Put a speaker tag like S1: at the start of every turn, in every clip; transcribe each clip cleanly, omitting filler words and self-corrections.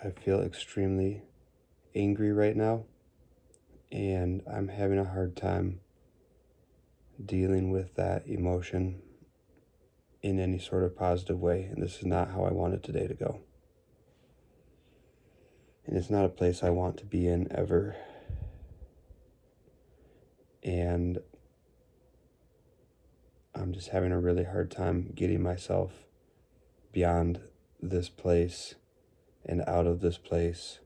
S1: I feel extremely angry right now, and I'm having a hard time dealing with that emotion in any sort of positive way, and this is not how I wanted today to go. And it's not a place I want to be in ever. And I'm just having a really hard time getting myself beyond this place and out of this place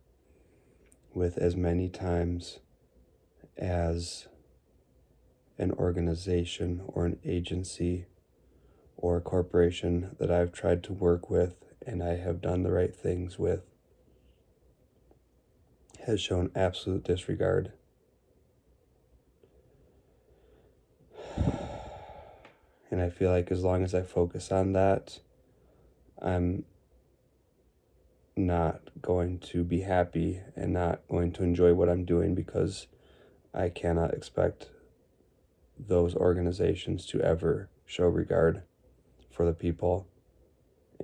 S1: with as many times as an organization or an agency or a corporation that I've tried to work with and I have done the right things with has shown absolute disregard. And I feel like as long as I focus on that, I'm not going to be happy and not going to enjoy what I'm doing, because I cannot expect those organizations to ever show regard for the people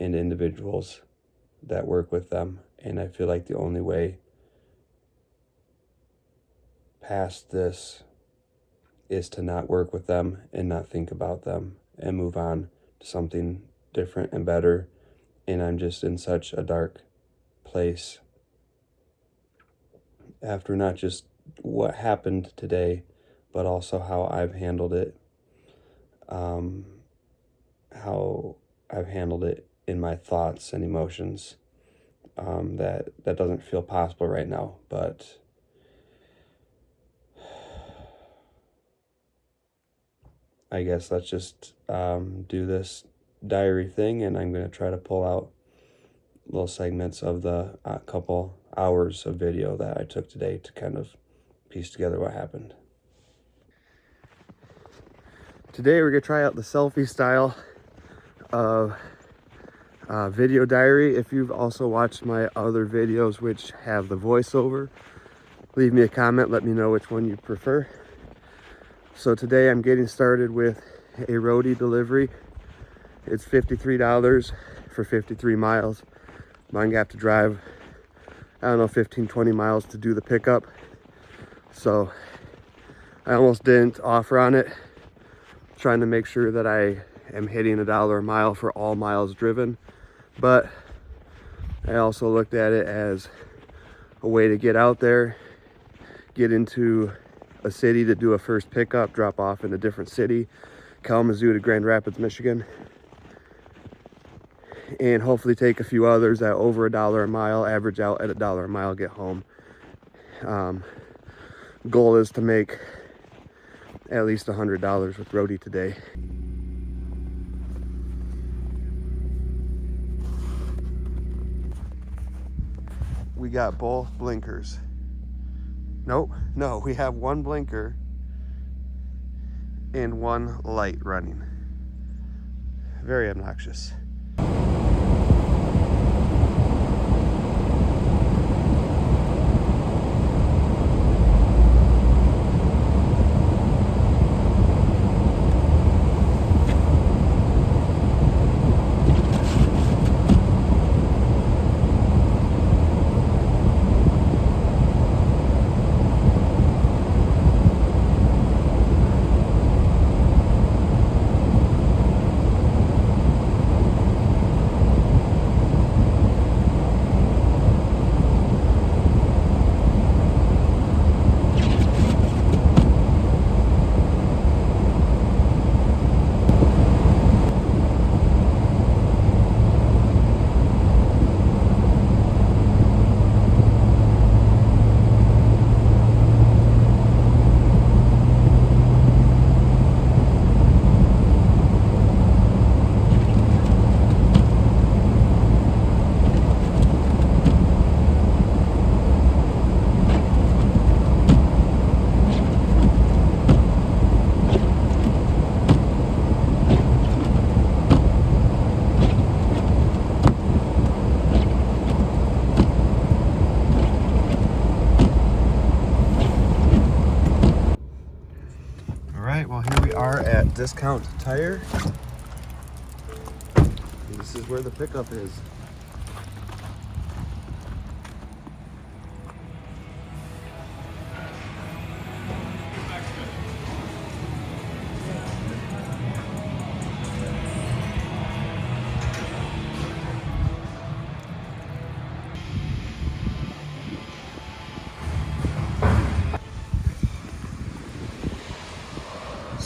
S1: and individuals that work with them. And I feel like the only way past this is to not work with them and not think about them and move on to something different and better. And I'm just in such a dark place after not just what happened today, but also how I've handled it. How I've handled it in my thoughts and emotions. That doesn't feel possible right now, but I guess let's just do this diary thing, and I'm going to try to pull out little segments of the couple hours of video that I took today to kind of piece together what happened. Today we're going to try out the selfie style of video diary. If you've also watched my other videos which have the voiceover, leave me a comment, let me know which one you prefer. So today I'm getting started with a roadie delivery. It's $53 for 53 miles. I'm gonna have to drive, 15-20 miles to do the pickup. So I almost didn't offer on it, trying to make sure that I am hitting $1 a mile for all miles driven. But I also looked at it as a way to get out there, get into a city to do a first pickup, drop off in a different city, Kalamazoo to Grand Rapids, Michigan, and hopefully take a few others at over $1 a mile, average out at $1 a mile, get home. Goal is to make at least $100 with roadie today. We got both blinkers. No, we have one blinker and one light running. Very obnoxious. Well, here we are at Discount Tire. And this is where the pickup is.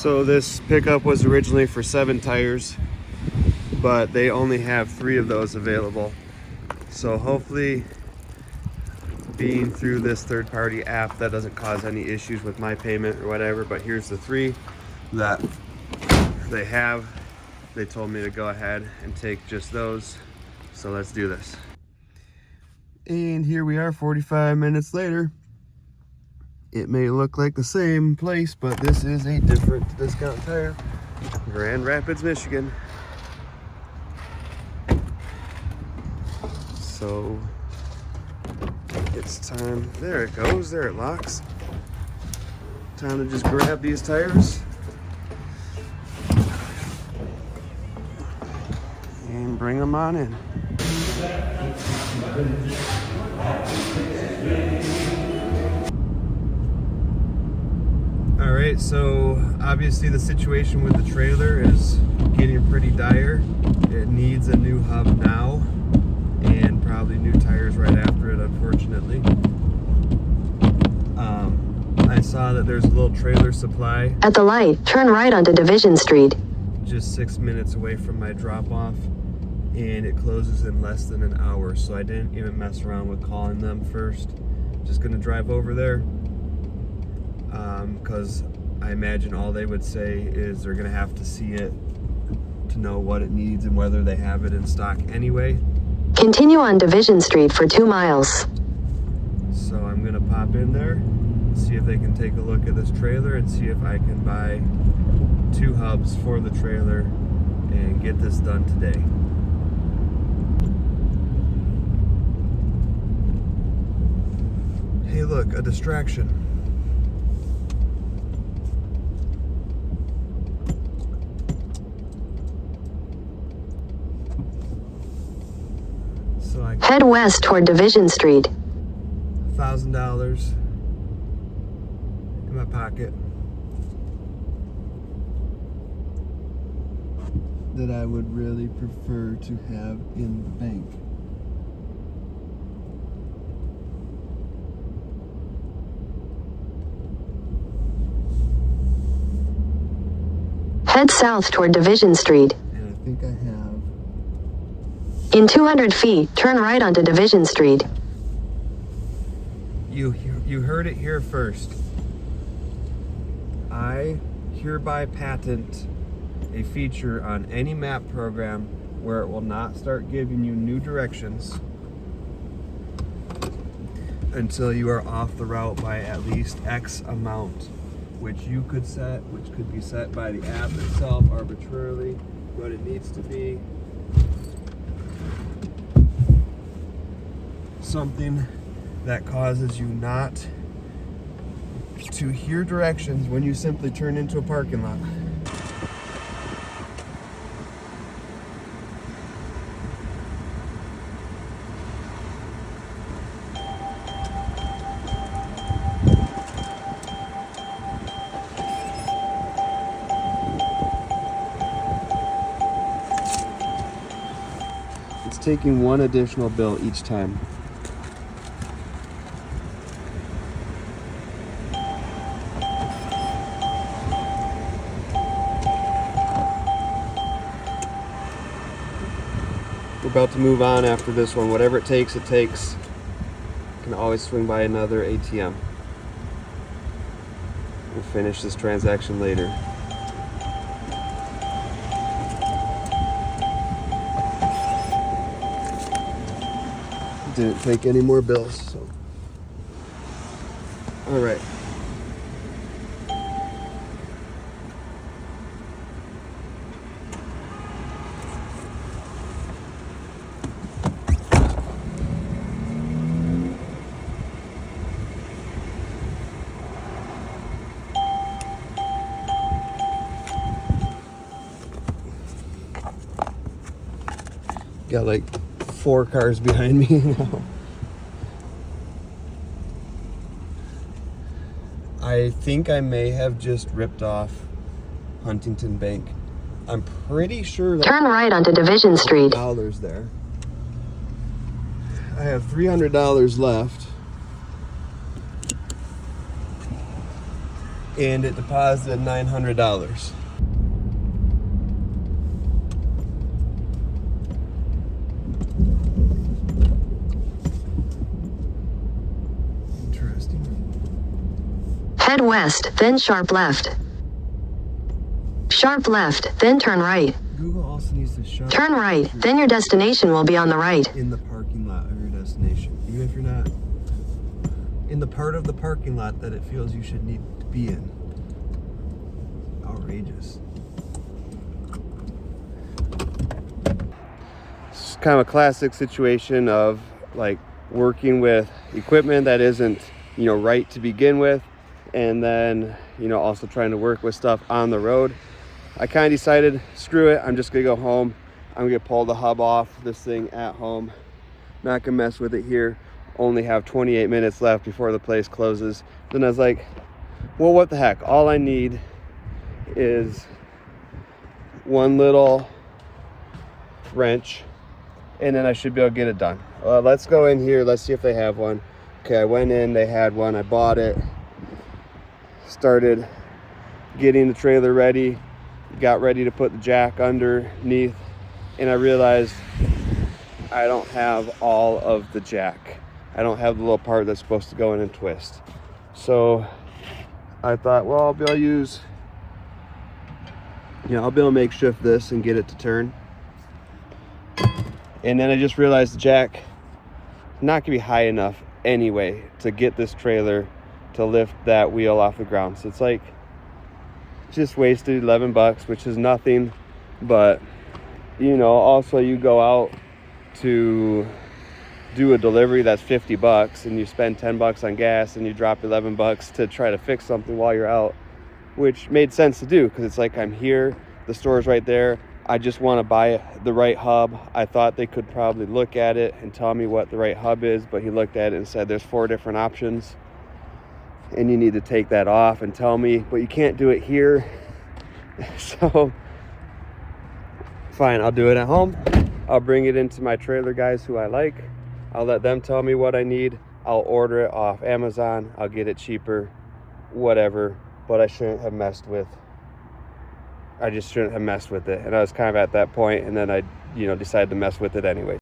S1: So this pickup was originally for 7 tires, but they only have 3 of those available. So hopefully, being through this third-party app, that doesn't cause any issues with my payment or whatever. But here's the 3 that they have. They told me to go ahead and take just those. So let's do this. And here we are 45 minutes later. It may look like the same place, but this is a different Discount Tire, Grand Rapids, Michigan. So it's time. There it goes. There it locks. Time to just grab these tires and bring them on in. All right, so obviously the situation with the trailer is getting pretty dire. It needs a new hub now and probably new tires right after it, unfortunately. I saw that there's a little trailer supply
S2: at the light, turn right onto Division Street.
S1: Just 6 minutes away from my drop-off, and it closes in less than an hour, so I didn't even mess around with calling them first. Just gonna drive over there, because I imagine all they would say is they're gonna have to see it to know what it needs and whether they have it in stock anyway.
S2: Continue on Division Street for 2 miles.
S1: So I'm gonna pop in there, see if they can take a look at this trailer and see if I can buy 2 hubs for the trailer and get this done today. Hey look, a distraction. So I
S2: head west toward Division Street.
S1: $1,000 in my pocket that I would really prefer to have in the bank.
S2: Head south toward Division Street.
S1: And I think I have.
S2: In 200 feet, turn right onto Division Street.
S1: You heard it here first. I hereby patent a feature on any map program where it will not start giving you new directions until you are off the route by at least X amount, which you could set, which could be set by the app itself arbitrarily, but it needs to be something that causes you not to hear directions when you simply turn into a parking lot. It's taking 1 additional bill each time. We're about to move on after this one. Whatever it takes, it takes. Can always swing by another ATM. We'll finish this transaction later. Didn't take any more bills, so. All right. Got like 4 cars behind me now. I think I may have just ripped off Huntington Bank. I'm pretty sure that
S2: turn right onto Division Street.
S1: $300 there. I have $300 left. and it deposited $900. Interesting.
S2: Head west, then sharp left. Sharp left, then turn right.
S1: Google also needs to show
S2: Turn right, then your destination will be on the right.
S1: in the parking lot of your destination, even if you're not in the part of the parking lot that it feels you should need to be in. Outrageous. It's kind of a classic situation of like working with equipment that isn't, you know, right to begin with, and then, you know, also trying to work with stuff on the road. I kind of decided, screw it, I'm just gonna go home. I'm gonna pull the hub off this thing at home. Not gonna mess with it here. Only have 28 minutes left before the place closes. Then I was like, well, what the heck? All I need is one little wrench, and then I should be able to get it done. Let's go in here, let's see if they have one. Okay, I went in, they had one, I bought it. Started getting the trailer ready, got ready to put the jack underneath, and I realized I don't have all of the jack. I don't have the little part that's supposed to go in and twist. So I thought, well, I'll be able to use, you know, I'll be able to makeshift this and get it to turn. And then I just realized the jack not gonna be high enough anyway to get this trailer to lift that wheel off the ground. So it's like, just wasted $11, which is nothing. But, you know, also you go out to do a delivery that's $50 and you spend $10 on gas and you drop $11 to try to fix something while you're out, which made sense to do because it's like, I'm here, the store's right there, I just want to buy the right hub. I thought they could probably look at it and tell me what the right hub is, but he looked at it and said there's 4 different options and you need to take that off and tell me, but you can't do it here. So fine, I'll do it at home. I'll bring it into my trailer guys who I like. I'll let them tell me what I need. I'll order it off Amazon. I'll get it cheaper, whatever. But I just shouldn't have messed with it. And I was kind of at that point, and then I, you know, decided to mess with it anyway.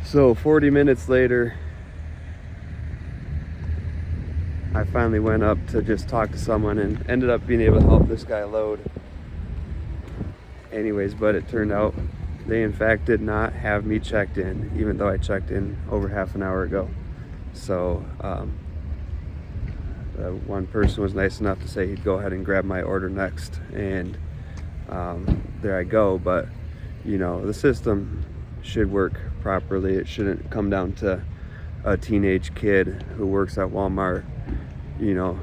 S1: So 40 minutes later, I finally went up to just talk to someone and ended up being able to help this guy load. Anyways, but it turned out they in fact did not have me checked in, even though I checked in over half an hour ago. So one person was nice enough to say he'd go ahead and grab my order next, and there I go. But you know, the system should work properly. It shouldn't come down to a teenage kid who works at Walmart, you know,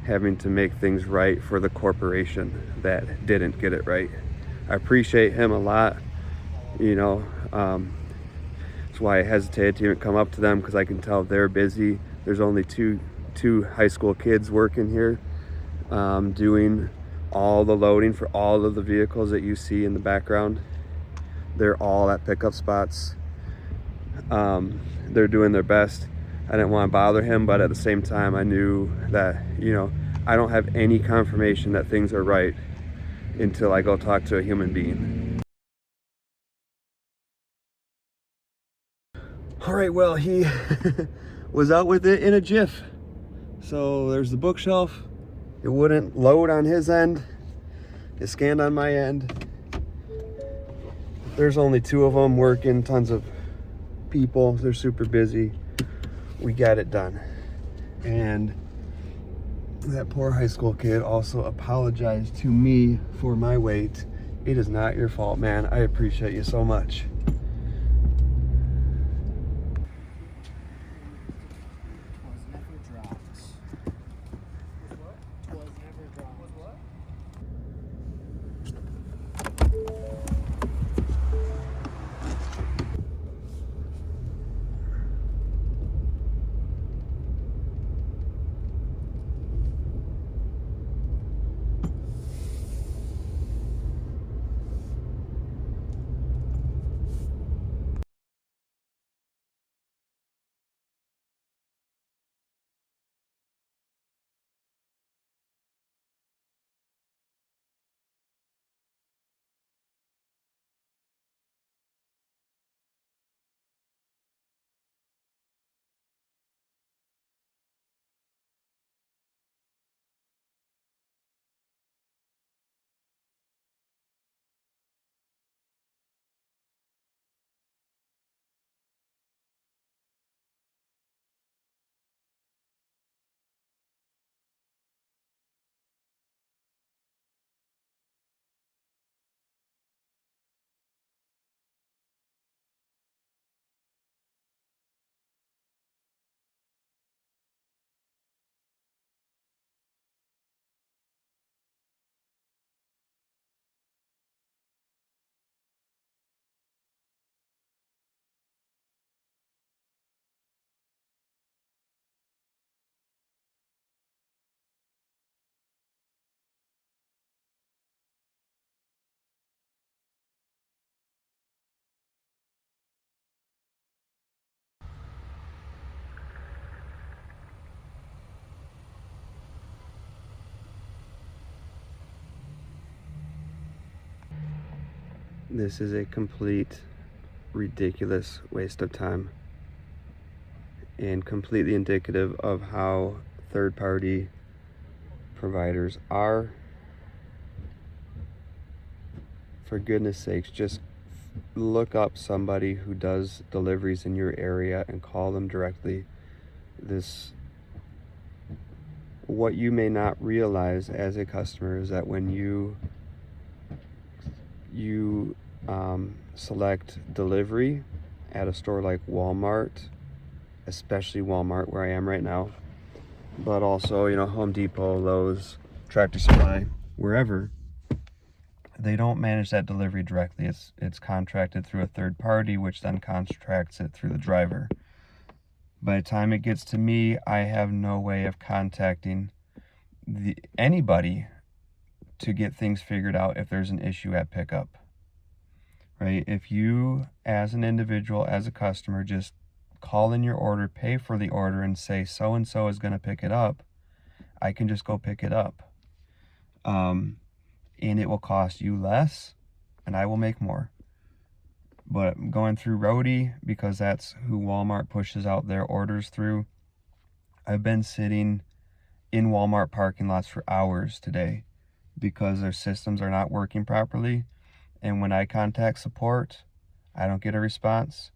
S1: having to make things right for the corporation that didn't get it right. I appreciate him a lot, you know. That's why I hesitated to even come up to them, because I can tell they're busy. There's only two high school kids working here, doing all the loading for all of the vehicles that you see in the background. They're all at pickup spots. They're doing their best. I didn't want to bother him, but at the same time, I knew that, you know, I don't have any confirmation that things are right until I go talk to a human being. All right, well, he was out with it in a jiff. So there's the bookshelf. It wouldn't load on his end. It scanned on my end. There's only 2 of them working, tons of people. They're super busy. We got it done. And that poor high school kid also apologized to me for my wait. It is not your fault, man. I appreciate you so much. This is a complete ridiculous waste of time and completely indicative of how third-party providers are. For goodness sakes, just look up somebody who does deliveries in your area and call them directly. What you may not realize as a customer is that when you select delivery at a store like Walmart, especially Walmart where I am right now, but also, Home Depot, Lowe's, Tractor Supply, wherever, they don't manage that delivery directly. It's contracted through a third party, which then contracts it through the driver. By the time it gets to me, I have no way of contacting anybody to get things figured out if there's an issue at pickup. Right? If you, as an individual, as a customer, just call in your order, pay for the order, and say so-and-so is going to pick it up, I can just go pick it up. And it will cost you less, and I will make more. But going through Roadie, because that's who Walmart pushes out their orders through, I've been sitting in Walmart parking lots for hours today because their systems are not working properly. And when I contact support, I don't get a response.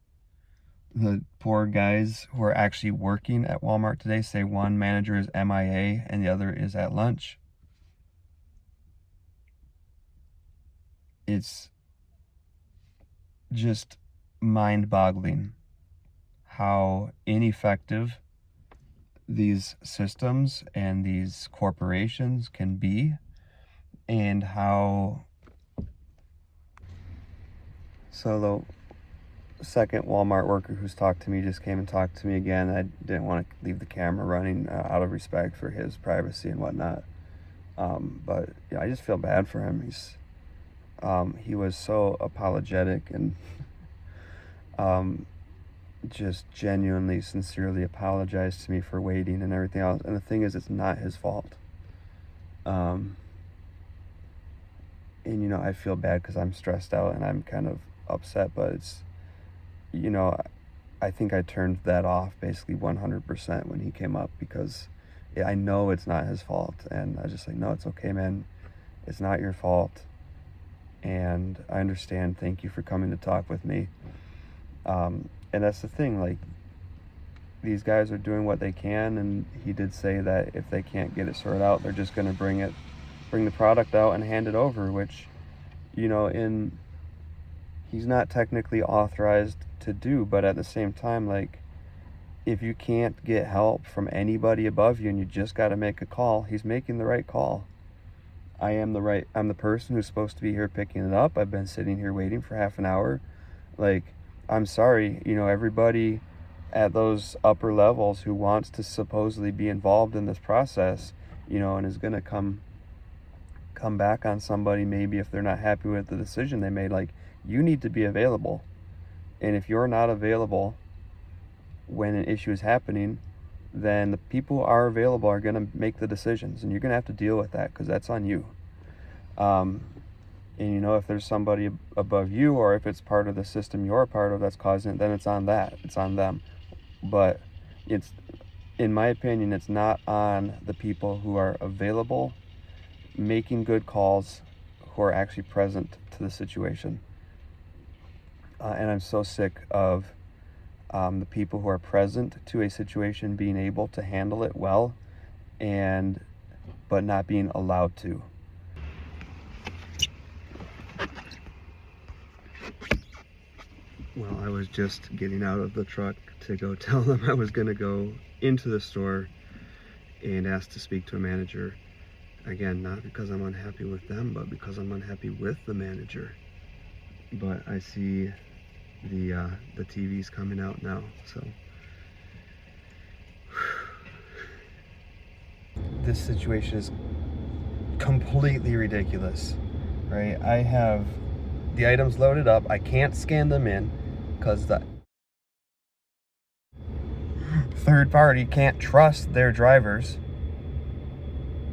S1: The poor guys who are actually working at Walmart today say one manager is MIA and the other is at lunch. It's just mind-boggling how ineffective these systems and these corporations can be, and how the second Walmart worker who's talked to me just came and talked to me again. I didn't want to leave the camera running out of respect for his privacy and whatnot. But yeah, I just feel bad for him. He was so apologetic and just genuinely, sincerely apologized to me for waiting and everything else. And the thing is, it's not his fault. And, you know, I feel bad because I'm stressed out and I'm kind of upset, but it's, you know, I think I turned that off basically 100% when he came up, because I know it's not his fault. And I just like, no, it's okay, man. It's not your fault. And I understand. Thank you for coming to talk with me. And that's the thing, like, these guys are doing what they can, and he did say that if they can't get it sorted out, they're just going to bring the product out and hand it over, which, you know, he's not technically authorized to do, but at the same time, like, if you can't get help from anybody above you and you just got to make a call, he's making the right call. I'm the person who's supposed to be here picking it up. I've been sitting here waiting for half an hour. Like, I'm sorry, you know, everybody at those upper levels who wants to supposedly be involved in this process, you know, and is going to come back on somebody maybe if they're not happy with the decision they made. Like, you need to be available. And if you're not available when an issue is happening, then the people who are available are going to make the decisions, and you're going to have to deal with that, because that's on you. And, you know, if there's somebody above you, or if it's part of the system you're a part of that's causing it, then it's on them. But it's, in my opinion, it's not on the people who are available, making good calls, who are actually present to the situation. And I'm so sick of the people who are present to a situation being able to handle it well, but not being allowed to. Well, I was just getting out of the truck to go tell them I was going to go into the store and ask to speak to a manager. Again, not because I'm unhappy with them, but because I'm unhappy with the manager. But I see the TV's coming out now, so. This situation is completely ridiculous, right? I have the items loaded up. I can't scan them in because the third party can't trust their drivers.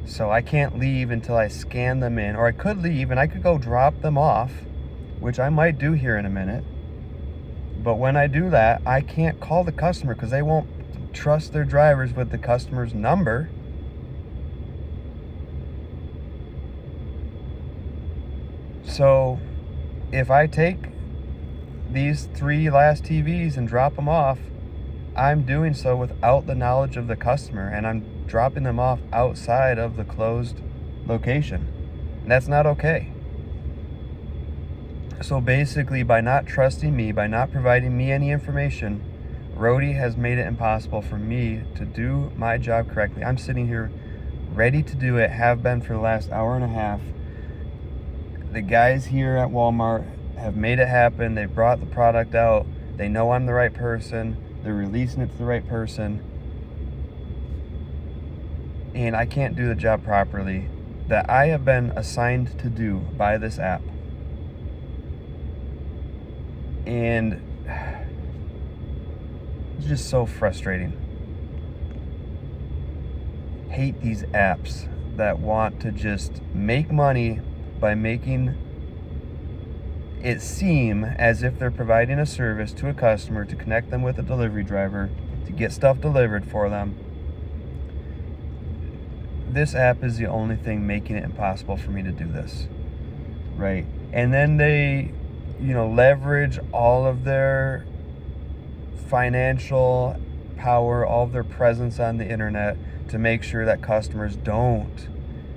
S1: So I can't leave until I scan them in, or I could leave and I could go drop them off, which I might do here in a minute. But when I do that, I can't call the customer because they won't trust their drivers with the customer's number. So if I take these 3 last TVs and drop them off, I'm doing so without the knowledge of the customer, and I'm dropping them off outside of the closed location. And that's not okay. So basically, by not trusting me, by not providing me any information, Rody has made it impossible for me to do my job correctly. I'm sitting here ready to do it, have been for the last hour and a half. The guys here at Walmart have made it happen. They've brought the product out. They know I'm the right person. They're releasing it to the right person. And I can't do the job properly that I have been assigned to do by this app. And it's just so frustrating. Hate these apps that want to just make money by making it seem as if they're providing a service to a customer to connect them with a delivery driver to get stuff delivered for them. This app is the only thing making it impossible for me to do this, right? And then they, you know, leverage all of their financial power, all of their presence on the internet to make sure that customers don't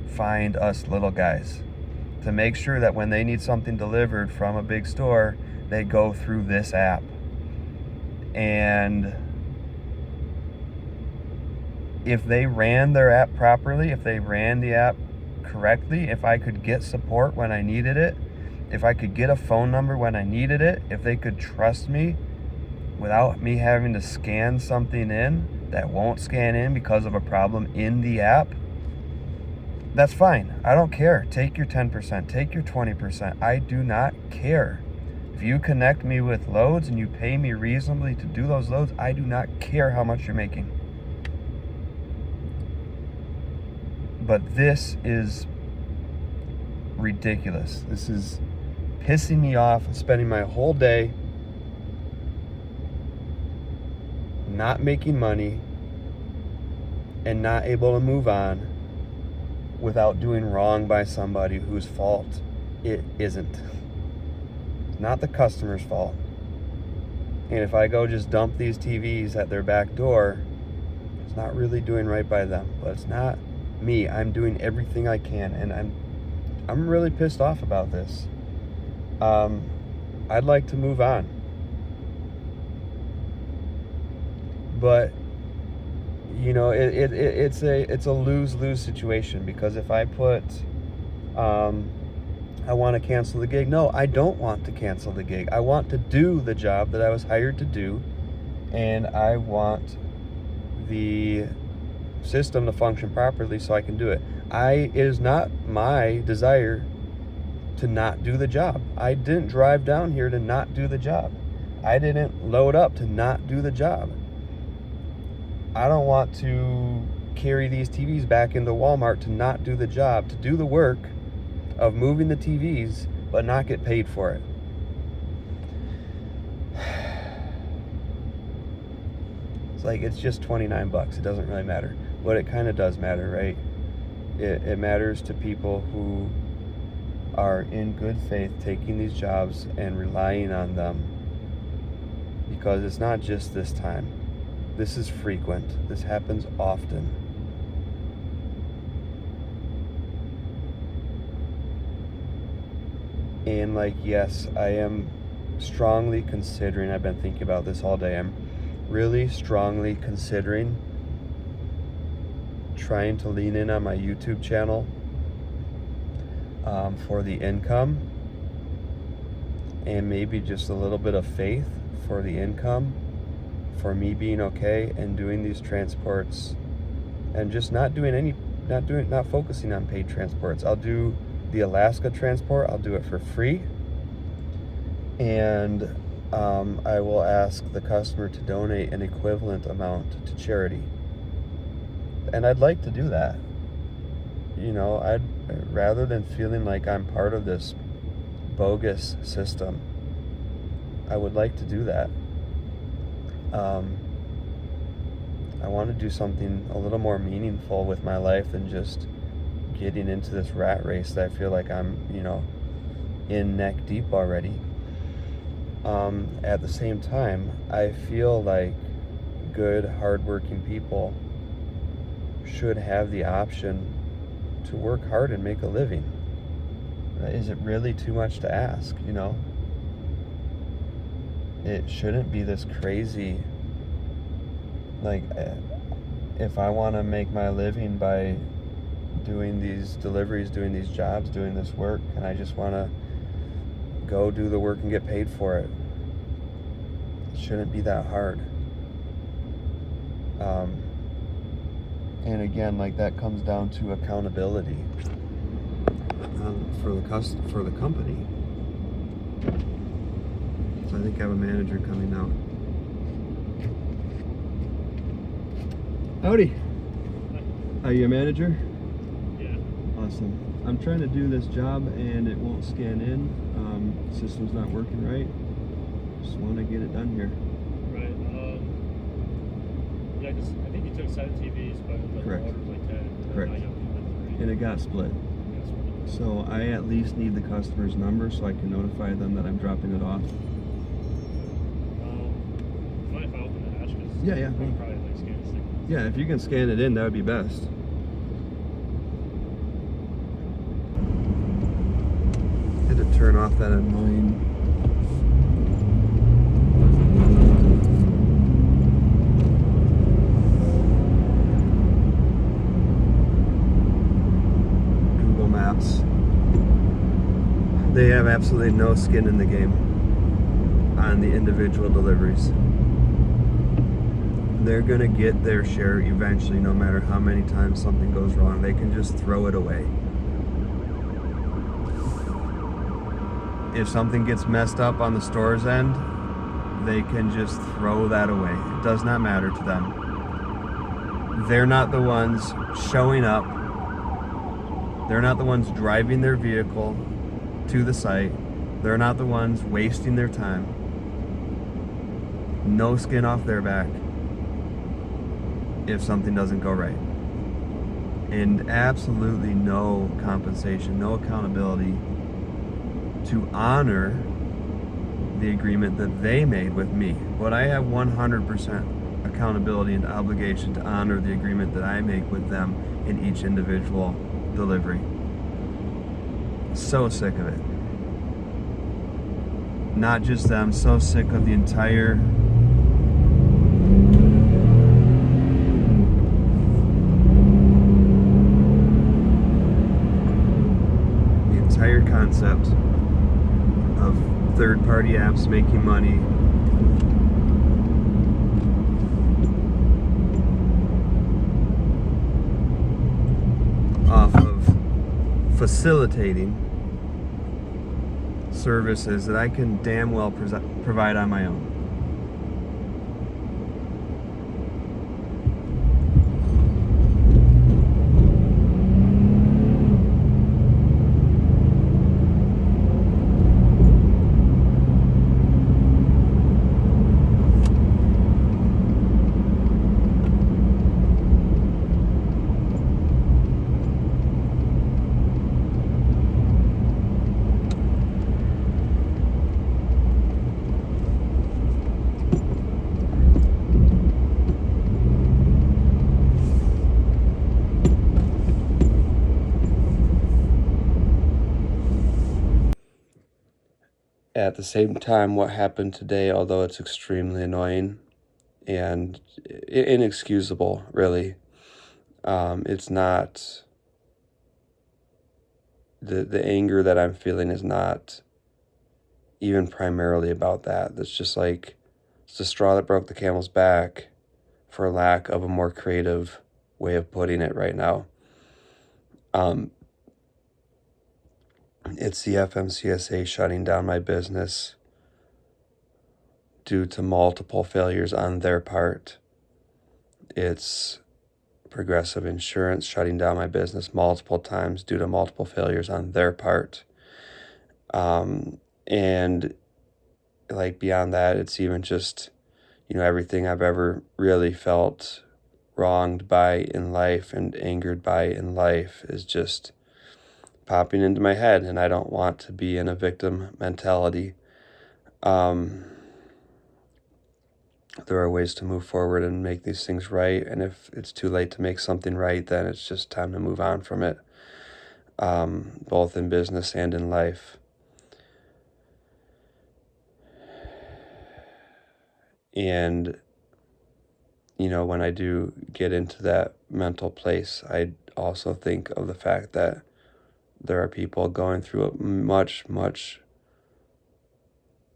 S1: find us little guys, to make sure that when they need something delivered from a big store, they go through this app. And if they ran their app properly, if they ran the app correctly, if I could get support when I needed it, if I could get a phone number when I needed it, if they could trust me without me having to scan something in that won't scan in because of a problem in the app, that's fine. I don't care. Take your 10%, take your 20%. I do not care. If you connect me with loads and you pay me reasonably to do those loads, I do not care how much you're making. But this is ridiculous. This is pissing me off, spending my whole day not making money and not able to move on without doing wrong by somebody whose fault it isn't. It's not the customer's fault. And if I go just dump these TVs at their back door, it's not really doing right by them. But it's not me. I'm doing everything I can, and I'm really pissed off about this. I'd like to move on. But you know, it's a lose-lose situation, because if I put I want to cancel the gig. No, I don't want to cancel the gig. I want to do the job that I was hired to do, and I want the system to function properly so I can do it. It is not my desire to not do the job. I didn't drive down here to not do the job. I didn't load up to not do the job. I don't want to carry these TVs back into Walmart to not do the job, to do the work of moving the TVs, but not get paid for it. It's like, it's just 29 bucks. It doesn't really matter. But it kind of does matter, right? It matters to people who are in good faith taking these jobs and relying on them, because it's not just this time. This is frequent. This happens often. And like, yes, I am strongly considering, I've been thinking about this all day, I'm really strongly considering trying to lean in on my YouTube channel for the income, and maybe just a little bit of faith for the income, for me being okay and doing these transports, and just not focusing on paid transports. I'll do the Alaska transport. I'll do it for free, and I will ask the customer to donate an equivalent amount to charity. And I'd like to do that. You know, I'd rather than feeling like I'm part of this bogus system, I would like to do that. I want to do something a little more meaningful with my life than just getting into this rat race that I feel like I'm, in neck deep already. At the same time, I feel like good, hardworking people should have the option to work hard and make a living. Is it really too much to ask, It shouldn't be this crazy, like, if I want to make my living by doing these deliveries, doing these jobs, doing this work, and I just want to go do the work and get paid for it. It shouldn't be that hard. And again, like, that comes down to accountability for the company. So I think I have a manager coming out. Howdy. Are you a manager?
S3: Yeah.
S1: Awesome. I'm trying to do this job and it won't scan in. System's not working right. Just want to get it done here.
S3: Right. Yeah, because I think you took 7 TVs, but the
S1: Correct.
S3: order was like 10.
S1: Correct. And it got split. So I at least need the customer's number so I can notify them that I'm dropping it off.
S3: Mind if I open the hatch? Cause
S1: Yeah.
S3: I can probably like scan this thing.
S1: Yeah, if you can scan it in, that would be best. Had to turn off that annoying Google Maps. They have absolutely no skin in the game on the individual deliveries. They're gonna get their share eventually, no matter how many times something goes wrong. They can just throw it away. If something gets messed up on the store's end, they can just throw that away. It does not matter to them. They're not the ones showing up They're not the ones driving their vehicle to the site. They're not the ones wasting their time. No skin off their back if something doesn't go right. And absolutely no compensation, no accountability to honor the agreement that they made with me. But I have 100% accountability and obligation to honor the agreement that I make with them in each individual delivery. So sick of it. Not just them, so sick of the entire concept of third-party apps making money off of facilitating services that I can damn well provide on my own. At the same time, what happened today, although it's extremely annoying and inexcusable, really, it's not, the anger that I'm feeling is not even primarily about that. That's just like, it's the straw that broke the camel's back, for lack of a more creative way of putting it right now. It's the FMCSA shutting down my business due to multiple failures on their part. It's Progressive Insurance shutting down my business multiple times due to multiple failures on their part. And like beyond that, it's even just, everything I've ever really felt wronged by in life and angered by in life is just popping into my head, and I don't want to be in a victim mentality. There are ways to move forward and make these things right, and if it's too late to make something right, then it's just time to move on from it, both in business and in life. And when I do get into that mental place, I also think of the fact that there are people going through much, much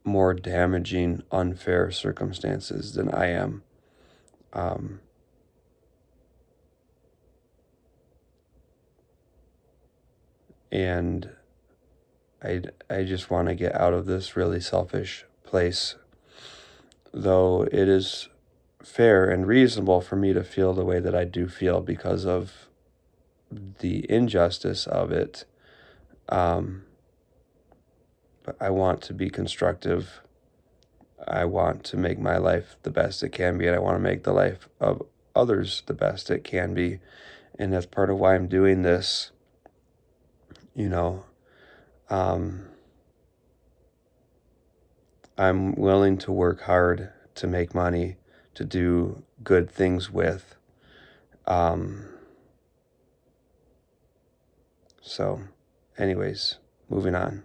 S1: more damaging, unfair circumstances than I am. And I just want to get out of this really selfish place, though it is fair and reasonable for me to feel the way that I do feel because of the injustice of it. But I want to be constructive. I want to make my life the best it can be, and I want to make the life of others the best it can be. And that's part of why I'm doing this. I'm willing to work hard to make money, to do good things with. So anyways, moving on.